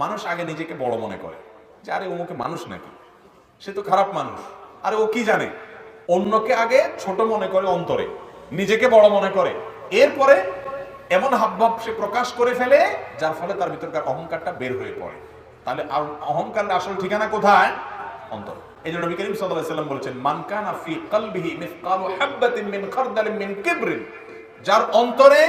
মানুষ আগে নিজেকে বড় মনে করে যে আরে অমুকে মানুষ নাকি, সে তো খারাপ মানুষ, আরে ও কি জানে। অন্যকে আগে ছোট মনে করে অন্তরে, নিজেকে বড় মনে করে, এরপরে এমন হাবভাব সে প্রকাশ করে ফেলে যার ফলে তার ভিতরকার অহংকারটা বের হয়ে পড়ে। তাহলে অহংকারের আসল ঠিকানা কোথায়? অন্তর। এই জন্য নবী করিম সাল্লাল্লাহু আলাইহি ওয়াসাল্লাম বলেছেন, মান কানা ফি কলবিহি মিসকালু হাববাতিন মিন খারদালিন মিন কিবরিন, যার অন্তরে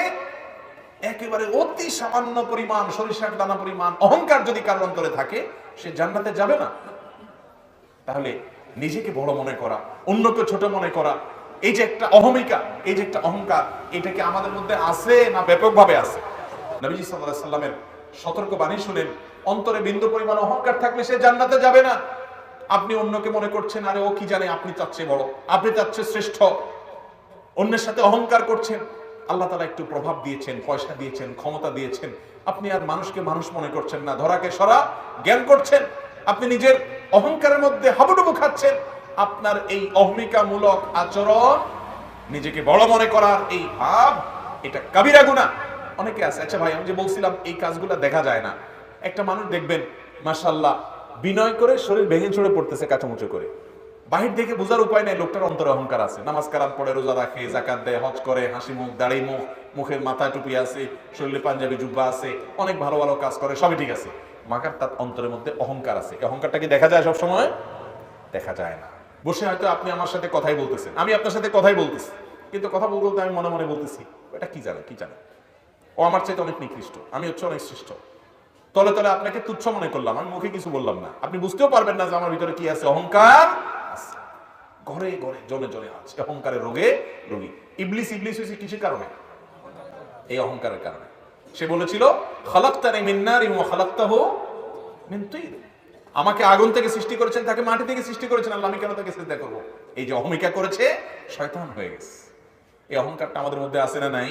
একেবারে অতি সামান্য পরিমাণ, সরিষার দানা পরিমাণ অহংকার যদি কারোর অন্তরে থাকে, সে জান্নাতে যাবে না। তাহলে নিজেকে বড় মনে করা, অন্যকে ছোট মনে করা, এই যে একটা অহমিকা, এই যে একটা অহংকার, এটা কি আমাদের মধ্যে আছে না ব্যাপকভাবে আছে? নবীজি সাল্লাল্লাহু আলাইহি সাল্লামের সতর্ক বাণী শুনেন, অন্তরে বিন্দু পরিমাণ অহংকার থাকলে সে জান্নাতে যাবে না। আপনি অন্যকে মনে করছেন আরে ও কি জানে, আপনি তার চেয়ে বড়, আপনি তার চেয়ে শ্রেষ্ঠ, অন্যের সাথে অহংকার করছেন। আল্লাহ তাআলা একটু প্রভাব দিয়েছেন, পয়সা দিয়েছেন, ক্ষমতা দিয়েছেন, আপনি আর মানুষকে মানুষ মনে করছেন না, ধরাকে সরা জ্ঞান করছেন, আপনি নিজের অহংকারের মধ্যে হাবুডুবু খাচ্ছেন। আপনার এই অহমিকামূলক আচরণ, নিজেকে বড় মনে করার এই ভাব, এটা কাবিরা গুনাহ। অনেকে আছে, আচ্ছা ভাই আমি যে বলছিলাম এই কাজগুলো দেখা যায় না, একটা মানুষ দেখবেন মাশাআল্লাহ বিনয় করে শরীর ভেঙে ছড়ে পড়তেছে কাঁচামুচো করে, বাহির থেকে বোঝার উপায় নাই লোকটার অন্তরে অহংকার আছে, নামাজ কালাম পড়ে, রোজা রাখে, যাকাত দেয়, হজ করে, হাসি মুখ, দাড়ি মুখ, মুখের মাথায় টুপি আছে, শরীরে পাঞ্জাবি জুব্বা আছে, অনেক ভালো ভালো কাজ করে, সবই ঠিক আছে, মাকার তার অন্তরের মধ্যে অহংকার আছে। এই অহংকারটা কি দেখা যায়? সব সময় দেখা যায় না। বসে হয়তো আপনি আমার সাথে কথাই বলতেছেন, আমি আপনার সাথে কথাই বলতেছি, কিন্তু কথা বলতে বলতে আমি মনে মনে বলতেছি এটা কি জানে, কি জানে, ও আমার চাইতে অনেক নিকৃষ্ট, আমি হচ্ছে অনেক শ্রেষ্ঠ। তলে তলে আপনাকে তুচ্ছ মনে করলাম, আমি মুখে কিছু বললাম না, আপনি বুঝতেও পারবেন না যে আমার ভিতরে কি আছে, অহংকার আছে, ঘরে ঘরে জনে জনে আছে, অহংকারের রোগে রোগী। ইবলিস হয়েছে কিসের কারণে? এই অহংকারের কারণে। সে বলেছিল খালাকতানি মিন নারিন ওয়া খালাকতাহু মিন তিন, আমাকে আগুন থেকে সৃষ্টি করেছেন, তাকে মাটি থেকে সৃষ্টি করেছেন, আল্লাহ আমি কেন তাকে সিজদা করব? এই যে অহমিকা করেছে, শয়তান হয়ে গেছে। এই অহংকারটা আমাদের মধ্যে আছে না নাই?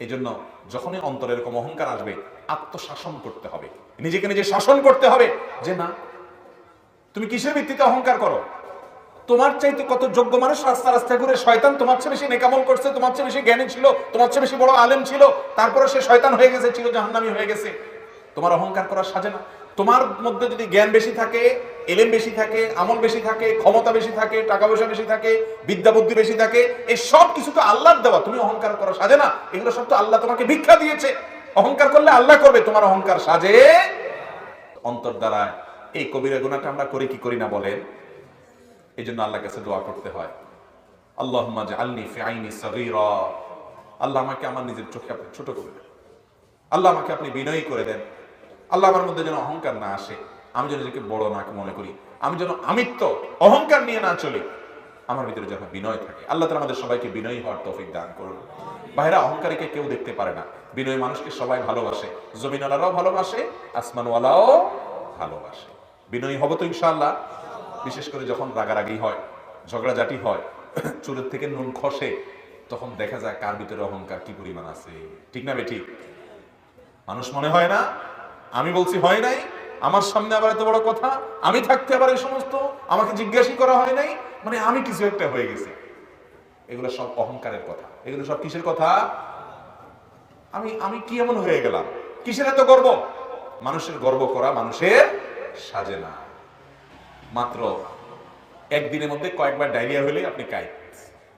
এই জন্য যখনই অন্তরে এরকম অহংকার আসবে, আত্মশাসন করতে হবে, নিজেকে নিজে শাসন করতে হবে যে না, তুমি কিসের ভিত্তিতে অহংকার করো? তোমার চাইতে কত যোগ্য মানুষ রাস্তা রাস্তা ঘুরে, শয়তান তোমার চেয়ে বেশি নেকামল করছে, তোমার চেয়ে বেশি জ্ঞানী ছিল, তোমার চেয়ে বেশি বড় আলেম ছিল, তারপরে সে শয়তান হয়ে গেছে, চির জাহান্নামী হয়ে গেছে। তোমার অহংকার করা সাজে না। তোমার মধ্যে যদি জ্ঞান বেশি থাকে, এলেম বেশি থাকে, আমল বেশি থাকে, ক্ষমতা বেশি থাকে, টাকা পয়সা বেশি থাকে, বিদ্যা বুদ্ধি বেশি থাকে, এই সব কিছু তো আল্লাহর দেওয়া, তুমি অহংকার করা সাজে না। এগুলো সব তো আল্লাহ তোমাকে ভিক্ষা দিয়েছে। অহংকার করলে আল্লাহ করবে, তোমার অহংকার সাজে অন্তর দ্বারা। এই কবিরা গুনাহটা আমরা করি কি করি না বলেন? এই জন্য আল্লাহর কাছে দোয়া করতে হয়, আল্লাহুম্মা জাআলনি ফি আইনি সাগীরা, আল্লাহ আমাকে আমার নিজের চোখে আপনি ছোট করে দেন, আল্লাহ আমাকে আপনি বিনয়ী করে দেন, আল্লাহ আমার মধ্যে যেন অহংকার না আসে, আমি যেন নিজেকে বড় না মনে করি, আমি যেন আমিত্ব অহংকার নিয়ে না চলি, আমার ভিতরে যেন বিনয় থাকে। আল্লাহ তাআলা আমাদের সবাইকে বিনয়ী হওয়ার তৌফিক দান করুন। ভাইরা, অহংকারীকে কেউ দেখতে পারে না, বিনয়ী মানুষকে সবাই ভালোবাসে, জমিনওয়ালারাও ভালোবাসে, আসমানওয়ালাও ভালোবাসে। বিনয়ী হব তো ইনশাআল্লাহ। বিশেষ করে যখন রাগারাগি হয়, ঝগড়াঝাটি হয়, চুলের থেকে নুন খসে, তখন দেখা যায় কার ভিতরে অহংকার কি পরিমাণ আছে। ঠিক না বেঠিক? মানুষ মনে হয় না, আমি বলছি হয় নাই, আমার সামনে আবার এত বড় কথা, আমি থাকতে আবার এই সমস্ত, আমাকে জিজ্ঞাসা করা হয় নাই, মানে আমি কিছু একটা হয়ে গেছে। এগুলো সব অহংকারের কথা। এগুলো সব কিসের কথা? আমি আমি কি এমন হয়ে গেলাম? কিসের এত গর্ব? মানুষের গর্ব করা মানুষের সাজে না। মাত্র একদিনের মধ্যে কয়েকবার ডায়রিয়া হলে আপনি কাইত।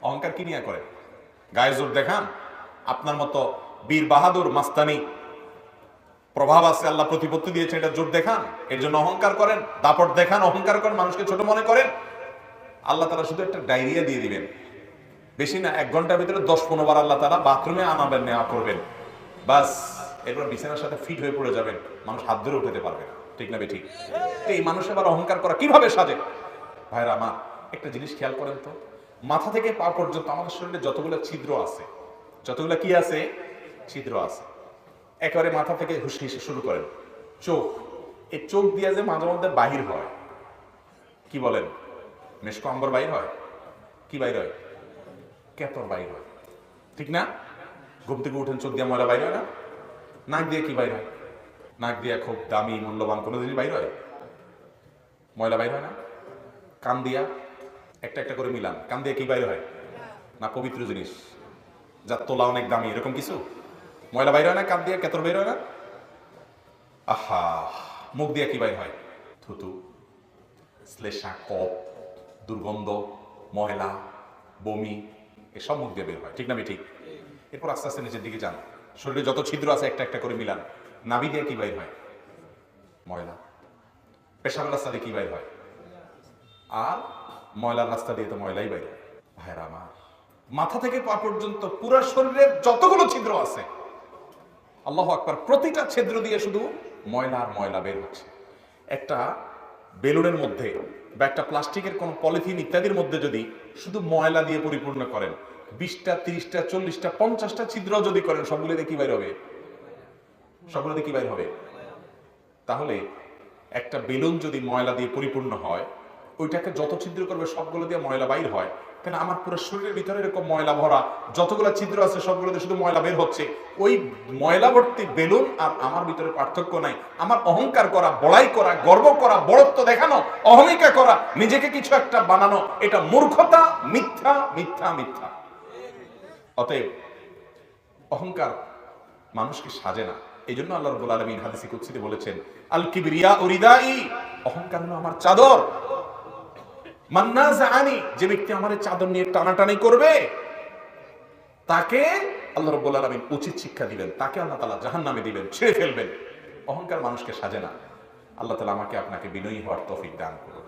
অহংকার কি নিয়ে করেন? গায়ে জোর দেখান, আপনার মতো বীর বাহাদুর মাস্তানি প্রভাব আছে, আল্লাহ প্রতিপত্তি দিয়েছে, এটা জোর দেখান, এর জন্য অহংকার করেন, দাপট দেখান, অহংকার করেন, মানুষকে ছোট মনে করেন। আল্লাহ তাআলা শুধু একটা ডায়রিয়া দিয়ে দিবেন, বেশি না, 1 ঘন্টার ভিতরে 10-15 বার আল্লাহ তাআলা বাথরুমে আনাবেন, নেওয়া করবেন, বাস। এরপর বিছানার সাথে ফিট হয়ে পড়ে যাবেন, মানুষ হাত ধরে উঠাতে পারবে না। ঠিক না বেঠিক? এই মানুষ আবার অহংকার করা কিভাবে সাজে? ভাইরা আমার, একটা জিনিস খেয়াল করেন তো, মাথা থেকে পা পর্যন্ত আমাদের শরীরে যতগুলো ছিদ্র আছে, যতগুলো কি আছে? ছিদ্র আছে। একেবারে মাথা থেকে হুসকিসে শুরু করেন, চোখ, এই চোখ দিয়ে যে মাঝে মধ্যে বাহির হয়, কি বলেন, মেশকো আম্বর বাহির হয়, কি বাইর হয়? কেতর বাইর হয়। ঠিক না? ঘুম থেকে উঠেন, চোখ দিয়ে ময়লা বাইর হয় না? নাক দিয়ে কি বাইর হয়? নাক দিয়ে খুব দামি মূল্যবান কোনো জিনিস বাইর হয়? ময়লা বাইর হয় না? কান দিয়া একটা একটা করে মিলান, কান দিয়ে কি বাইর হয়? না পবিত্র জিনিস, যার তোলা অনেক দামি, এরকম কিছু ময়লা বাইর হয় না? কান দিয়ে কেতর বের হয় না? আহা, মুখ দিয়ে কি বাইর হয়? থুতু, শ্লেষা, কপ, দুর্গন্ধ, ময়লা, বমি, এসব মুখ দিয়ে বের হয়, ঠিক না ঠিক? এরপর আস্তে আস্তে নিচের দিকে যান, শরীরে যত ছিদ্র আছে একটা একটা করে মিলান। নাভি দিয়ে কি বাইর হয়? ময়লা। পেশাব রাস্তা দিয়ে কি বাইর হয়? আর ময়লার রাস্তা দিয়ে তো ময়লাই বাইর হয়। ভাইরা আমার, মাথা থেকে পা পর্যন্ত পুরো শরীরের যতগুলো ছিদ্র আছে, আল্লাহু আকবার, প্রতিটা ছিদ্র দিয়ে শুধু ময়লা আর ময়লা বের হচ্ছে। একটা বেলুনের মধ্যে বা একটা প্লাস্টিকের কোন পলিথিন ইত্যাদির মধ্যে যদি শুধু ময়লা দিয়ে পরিপূর্ণ করেন, 20টা 30টা 40টা 50টা ছিদ্র যদি করেন, সবগুলোতে কি বাইর হবে? সবগুলোতে কি বাইর হবে? তাহলে একটা বেলুন যদি ময়লা দিয়ে পরিপূর্ণ হয়, ওইটাকে যত ছিদ্র করবে সবগুলো দিয়ে ময়লা বাইর হয়। কেন আমার পুরো শরীরের ভিতরে এরকম ময়লা ভরা, যতগুলো ছিদ্র আছে সবগুলোতে শুধু ময়লা বের হচ্ছে। ওই ময়লা ভর্তি বেলুন আর আমার ভিতরে পার্থক্য নাই। আমার অহংকার করা, বড়াই করা, গর্ব করা, বড়ত্ব দেখানো, অহমিকা করা, নিজেকে কিছু একটা বানানো, এটা মূর্খতা, মিথ্যা মিথ্যা মিথ্যা। অতএব অহংকার মানুষকে সাজে না। এই জন্য আল্লাহ রাব্বুল আলামিন হাদিসে কুদসিতে বলেছেন, আল কিবরিয়া উরিদাই, অহংকার হলো আমার চাদর। মান্নাজানি, যে ব্যক্তি আমার চাদর নিয়ে টানাটানি করবে, তাকে আল্লাহ রাব্বুল আলামিন উচিত শিক্ষা দিবেন, তাকে আল্লাহ তাআলা জাহান্নামে দিবেন, ছেড়ে ফেলবেন। অহংকার মানুষকে সাজে না। আল্লাহ তাআলা আমাকে আপনাকে বিনয়ী হওয়ার তৌফিক দান করুন।